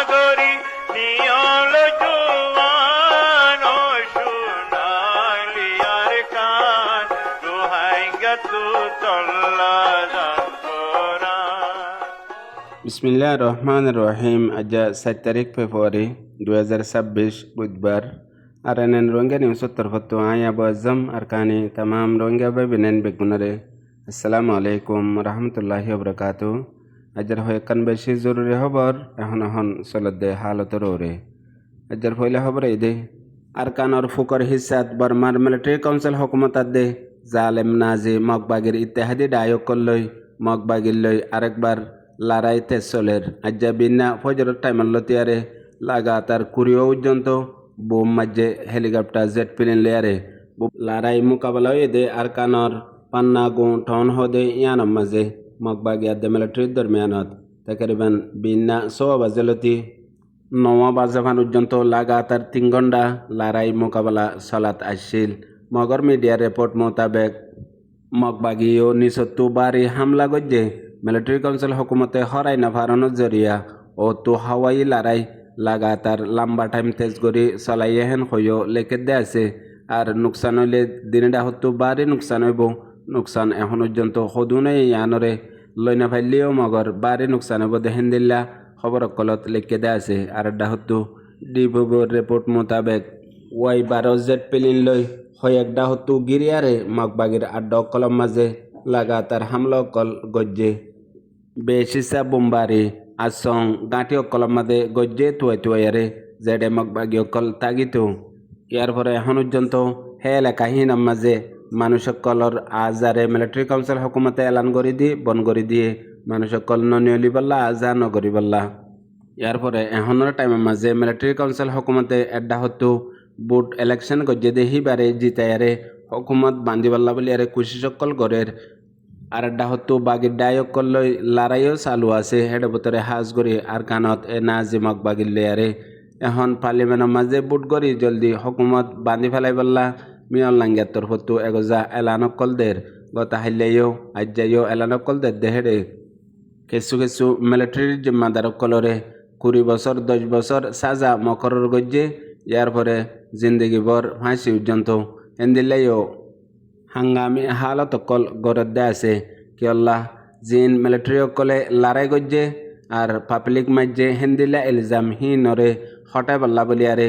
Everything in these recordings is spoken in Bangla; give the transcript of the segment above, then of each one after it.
সাগরী নিয়ল জুয়ান ও সোনালি আর কান দোহাই গতু তল্লা বিসমিল্লাহির রহমানির রহিম। আজ 7 তারিখ ফেব্রুয়ারি 2026 বুধবার। আর এনেন রোহিঙ্গা নিউজ তরফতো আয় আবু আজম আর কানি তামাম রোহিঙ্গা ভাই বিনেন বেগুনরে আসসালামু আলাইকুম রহমতুল্লাহি ওবরাকাতু। আজর হয় কান বেশি জরুরি খবর এখন চলতে হালতর ওরে। আজর পয়লা খবর এই দে আর কানর ফুকর হিসাত বর্মার মিলিটারি কাউন্সিল হুকুমত দে জালেম নাজি মগবাগির ইত্তেহাদি ডায়ক করলই মগবাগির লই আরেকবার লড়াই তেসলের আজ্জা বিনা ফজরের টাইমার লতিয়ারে লাগাতার কুড়িও পর্যন্ত বোম মাঝে হেলিকপ্টার জেট প্লেন লেয়ারে লড়াই মোকাবেলা দে আর কানর পান্না গু ঠন হদে ইয়ানম মাঝে মগবাগি আদে মিলিটারির দরমিয়ানত তকরিবান বিনা 100 বাজে লতি 9 বাজে পর্যন্ত লাগাতার 3 ঘন্টা লড়াই মোকাবেলা চলাত আসছিল। মগর মিডিয়ার রিপোর্ট মোতাবেক মগবাগিও নিসত্তু বাড়ি হামলা গজ্জে মিলিটারি কাউন্সিল হুকুমতে হরাই না ফারানোর জরিয়া ও তো হাওয়াই লড়াই লাগাতার লম্বা টাইম তেজ করি চলাইয়ে হেন হইও লেখে দে আছে। আর নুকসান হইলে দিনটা হতো বাড়ি নুকসান হইব। নুকসান এখন পর্যন্ত সদুনে ইয়ানরে লইনা ফাইলেও মগর বাড়ি নুকসান হইব দেহেন দিল্লা খবর কলত লেখে দে আছে। আর এটা হতো ডিবুর রিপোর্ট মোতাবেক ওয়াই 12 জেট প্লেন লই হয় একটা হতো গিরিয়ারে মগবাগির আড্ড কলম মাঝে লাগাতার হামলা কল গজ্জে বেশিসা বোমবারি আসং গাঁটি অকল মাদে গজ্জে তুয়ারে জেডে মগবাগি অকল তাগিতো। ইয়ার পরে এখন পর্যন্ত হে এলাকাহীন মাঝে মানুষ অকলর আজারে মিলিটারি কাউন্সিল হুকুমতে এলান করে দি বন করে দিয়ে মানুষ অকল ননিয়লি বললা আজা নগরি বললা। ইয়ার পরে এখনের টাইমের মাঝে মিলিটারি কাউন্সিল হুকুমতে এড্ডা হতো বুট ইলেকশন গজ্জে দে হিবারে জিতায়ারে হুকুমত বান্ধি বললা বলি আরে কুশি সকল গড়ের। আর একটা হতো বাগির ডায়ক করলই লড়াইও চালু আছে হেডে ভিতরে হাজ করি আর কানত এ নাজিমক বাগির লেয়ারে এখন পার্লিমেন্টের মাঝে বুট করি জলদি হুকুমত বান্ধি ফেলাই বললা মিয়ন লাঙ্গিয়ার তরফতো এগোজা এলানক কলদের গতা হাইলেও আজ যাইও এলানক কলদের দেহেরে কিছু মিলিটারির জিম্মাদার কলরে 20 বছর 10 বছর সাজা মকরর গজ্জে ইয়ার পরে জিন্দগি ভর ফাঁসি পর্যন্ত এন্দিলেও হাঙ্গামি হালত কল গরদ্দে আছে কি আল্লাহ জিন মিলিটারি কলে লড়াই গজ্জে আর পাবলিক মাঝে হেন্দিলা ইলজাম হিনরে হটাই বল্লা বলিয়ারে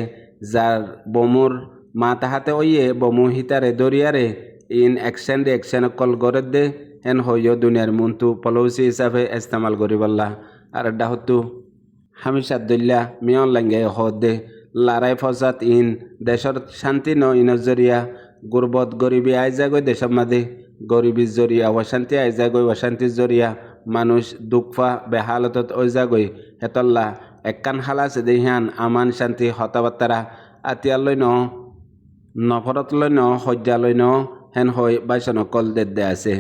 যার বমুর মা তাহাতে ওইয়ে বমু হিতারে দরিয়ারে ইন অ্যাকশন কল গরদ্দে হেন হইয় দুনিয়ার মন্তু পলৌসি হিসাবে ইস্তেমাল করি বল্লা। আর ডাহতু হামিশাদুল্লাহ মিয়ন লাঙ্গে হদে লড়াই ফসাত ইন দেশর শান্তি ন ইনজরিয়া গুরবত গরিবী আই যাগৈ দেশের মাঝে গরিবীর জরিয়া অশান্তি আই যাগৈ অশান্তির জরিয়া মানুষ দুঃখা বেহালতত ওই যাগৈ হেতল্লা একখান হালাছে দেহান আমান শান্তি হতাবার্তারা আতিয়ালৈ ন নফরতলৈ ন সজ্জালৈ ন হেন হৈ বাইসন কল দে আছে।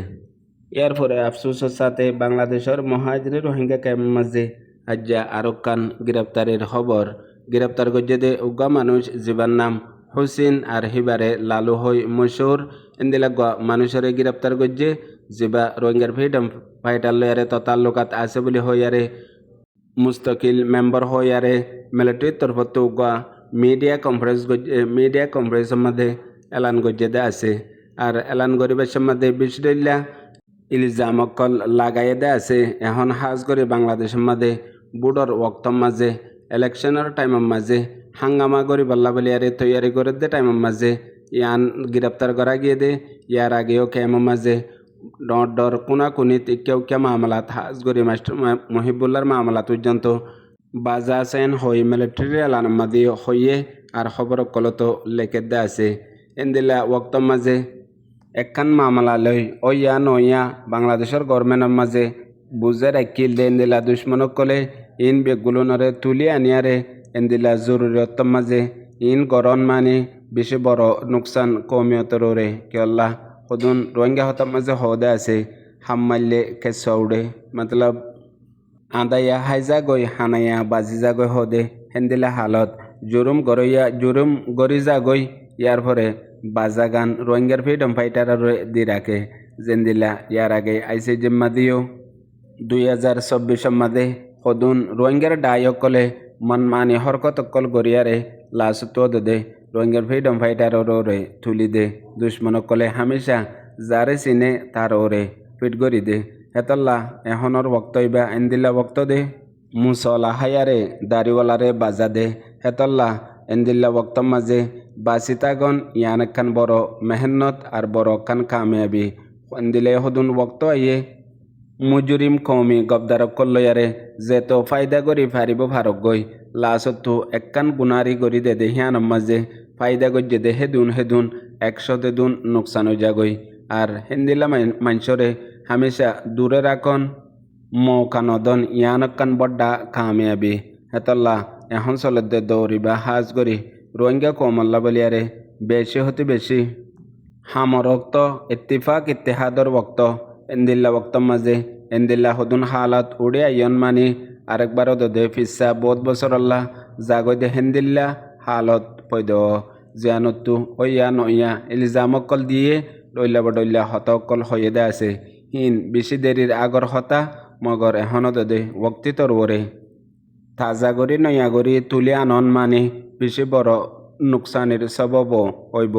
ইয়ার পরে আফসোসের সাথে বাংলাদেশের মহাজনী রোহিঙ্গা ক্যাম্পের মাঝে আজ্জা আরকান গ্রেপ্তারের খবর গ্রেপ্তার গজ্জে দে উগা মানুষ জীবার নাম হুসেন আর হিবারে লালু হই মশহুর এন্দিলাগ মানুষের গ্রেপ্তার গজ্জে জিবা রোহিঙ্গার ফ্রিডম ফাইটার লয়ারে ততাল্লুকাত আছে বলে হইয়ারে মুস্তকিল মেম্বার হইয়ারে মিলিটারির তরফত উগা মিডিয়া কনফারেন্সের মধ্যে এলান গজ্জে দে আছে। আর এলান গরিবের মধ্যে বিশদুল্লাহ ইলজাম অকল লাগাইয়ে দে আছে। এখন হাজ করে বাংলাদেশের মাঝে বুডর ওয়াক্তর মাঝে ইলেকশনের টাইমের মাঝে হাঙ্গামা করি বল্লা বলি আরে তৈয়ারি করে দে টাইমের মাঝে ইয়ান গ্রেপ্তার করা গিয়ে দে। ইয়ার আগেও ক্যামের মাঝে ডর কোনাকুনিত কেউ মামলাত হাজ করি মাস্টার মহিবুল্লার মামলাত পর্যন্ত বাজা সেন হই মিলিটারি এলানের মাঝে হইয়ে আর খবর কলতো লেখে দে আছে। এন্দিলা ওয়াক্তর মাঝে একখান মামলা লই ওইয়া নইয়া বাংলাদেশের গভর্নমেন্টের মাঝে বুঝে রাখিল দে এন্দিলা দুশ্মনক কলে ইন বেগুলোনরে তুলি আনিয়ারে এন্দিলা জরুরতর মাঝে ইন গরন মানে বেশি বড় নুকসান কমিয়তরে কি আল্লাহ সদুন রোহিঙ্গা হতার মাঝে হদে আছে হাম্মাইলে কেসৌড়ে মতলব আদাইয়া হাইজা গই হানাইয়া বাজি যা গই হদে হেন্দিলা হালত জুরুম গরি যা গই ইয়ার পরে বাজাগান রোহিঙ্গার ফ্রিডম ফাইটার দি রাখে জেন্দিলা ইয়ার আগে আইসে জিম্মা দিও 2024 মাদে সদুন রোহিঙ্গার ডায়ক কলে মনমানি হরকতকল গড়িয়ারে লাসতো দে রোহিঙ্গার ফ্রিডম ফাইটার ওরে তুলি দে দুশ্মনকলে হামেশা যারে চিনে তার ওরে ফিট গড়ি দে হেতল্লা এহনর বক্তব্য এন্দিল্লা বক্ত দে মুসলা হায়ারে দাড়িওয়ালারে বাজা দে হেতল্লা এন্দিল্লা বক্তর মাঝে বাসিতাগন ইয়ান একখান বড় মেহনত আর বড় খান কামিয়াবি এন্দিলে হদুন বক্ত আইয়ে মুজুরিম কৌমি গবদারক কল্লয়ারে যেতো ফায়দা করি ফারিব ফারক গই লাসতো একখান গুনারি গড়ি দে দে হিয়ানম মাঝে ফায়দা গজ্জে দে হেদুন 100 দুন নোকসান হয়ে যাগই আর হেন্দিলা মাঞ্চরে হামেশা দূরে রাখন মৌকানদন ইয়ানকান বড্ডা কামিয়াবি হেতল্লা এখন চলতে দৌড়িবা হাজ গরি রোহিঙ্গা কমল্লা বলিয়ারে বেশি হতে বেশি হামরক্ত ইত্তিফাক ইত্তেহাদর বক্ত এন্দিল্লা বক্তর মাঝে এন্দিল্লা হদুন হালাত উড়ে আইয়ন মানি আরেকবারও দে ফিসা বহুত বছর আল্লাহ জাগৈ দে হেন্দিল্লা হালত পৈদ জিয়ানতু ওইয়া নইয়া ইলিজামকল দিয়ে ডইলা বডইলা হতকল হয়ে দে আছে হিন বেশি দেরির আগর হতা মগর এখনও দে ওক্তি তরবরে তাজা গরি নয়া গরি তুলি আনন মানে বেশি বড় নোকসানের সবব হইব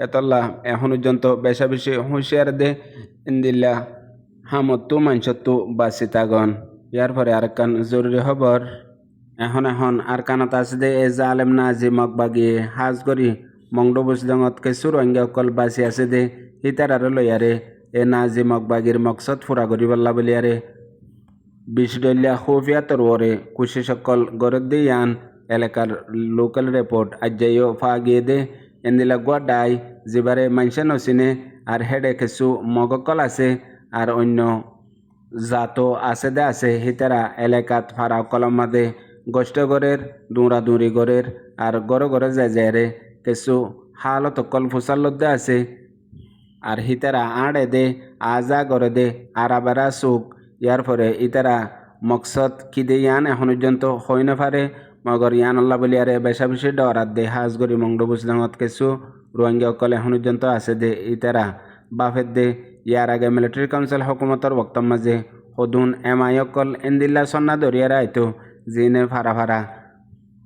এতল্লা এখন পর্যন্ত বেশা বেশি হুঁশিয়ার দে ইন্দিল্লা হামতু মাঞ্চতু বাসি তাগন ইয়ার পরে আরেকখান জরুরি খবর এখন আর কানত আছে দে এ জালেম নাজি মগবাগিয়ে হাজ গরি মংড বুসলঙত কেঁচু রোহিঙ্গা অকল বাসি আছে দে হিতার আর লয়ারে এ নাজি মগবাগির মকসদ ফুরা করি বল্লা বলিয়ারে বিশডল্লা খুফিয়া তরওরে কুশি সকল গরদ দিয়ান এলাকার লোকাল রিপোর্ট আজ্জাইও ফা গিয়ে দে এন্দিলা গোয়াডাই যেবারে মানসা নচিনে আর হেডে কিছু মগকল আছে আর অন্য জাতো আছে দে আছে হিতারা এলাকাত ফারা কলম মাদে গোষ্ঠ গড়ের দৌড়াদৌড়ি গড়ের আর গড়ে গড়ে যায় রে কিছু হালত কল ফুসাল্লদে আছে আর হিতারা আড়ে দে আজা গড়ে দে আরাবারা সুখ ইয়ার পরে ইতারা মকসদ কি দে ইয়ান এখন পর্যন্ত হই না পারে মগর ইয়ান আল্লাহ বলিয়ারে বেশা বেশি ডরাত দে হাজ গরি মংড বুসলাঙত কিছু রোহিঙ্গা অকল এখন পর্যন্ত আছে দে ইতারা বাফের দে ইয়ার আগে মিলিটারি কাউন্সিল হকুমতর বক্তব্য মাঝে হদুন এমআই অকল এন্দিল্লা সন্না দরিয়ারা আইতো জিনে ফারা ফারা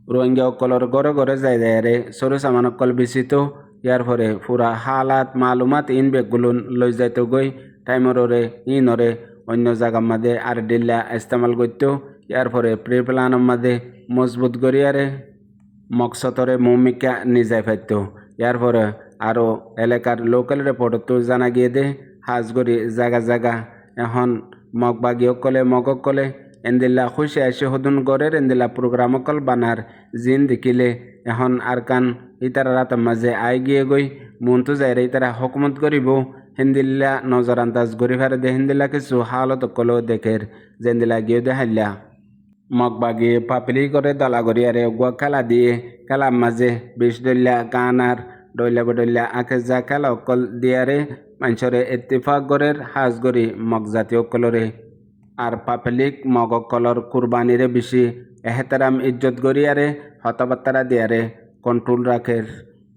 রোহিঙ্গা অকলর গড়ে গড়ে যায় রে সরু সামান অকল বিচিত ইয়ার পরে পুরা হালাত মালুমাত ইন বেগগুলো লই যাইতো গই টাইমরে ইনরে অন্য জায়গার মাঝে আর ডিল্লা ইস্তেমাল করতো ইয়ার পরে প্রি প্লানের মাঝে মজবুত করিয়ারে মকসদরে ভূমিকা নিজাই ফেলতো ইয়ার পরে আরও এলাকার লোকাল রিপোর্টতো জানা গিয়ে দে হাজ করি জায়গা এখন মগবাগি মগকলে এন্দিল্লা খুশি আসে হদুন গড়ের এন্দিল্লা প্রোগ্রাম অকল বানার জিন দেখিলে এখন আর কান ইতারা রাতের মাঝে আই গিয়ে গই মনতো যাইরে ইতারা হকুমত করিব হিন্দিল্লা নজর আন্দাজ গরি ফারে দে হিন্দিল্লা কিছু হালত কলো দেখের জেন্দিল্লা গিয়ে দে হাইল্লা মগবাগি পাপলি করে দলা গড়িয়ারে গুয়া খেলা দিয়ে খেলার মাঝে বিষ দল্লা গানার ডইলা বডল্লা আখে যা খেলা অকল দিয়ারে মানুষরে ইত্তিফাক গড়ের হাজ গড়ি মগ জাতীয় অকলরে আর পাবলিক মগ অকলর কুরবানিরে বেশি এহতারাম ইজ্জত গড়িয়ারে হতবাত্তারা দিয়ারে কন্ট্রোল রাখের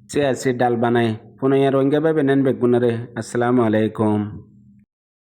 সে আসি ডাল বানায় পুনঃ রোহিঙ্গা ভাবে নেন বেগুনারে। আসসালামু আলাইকুম।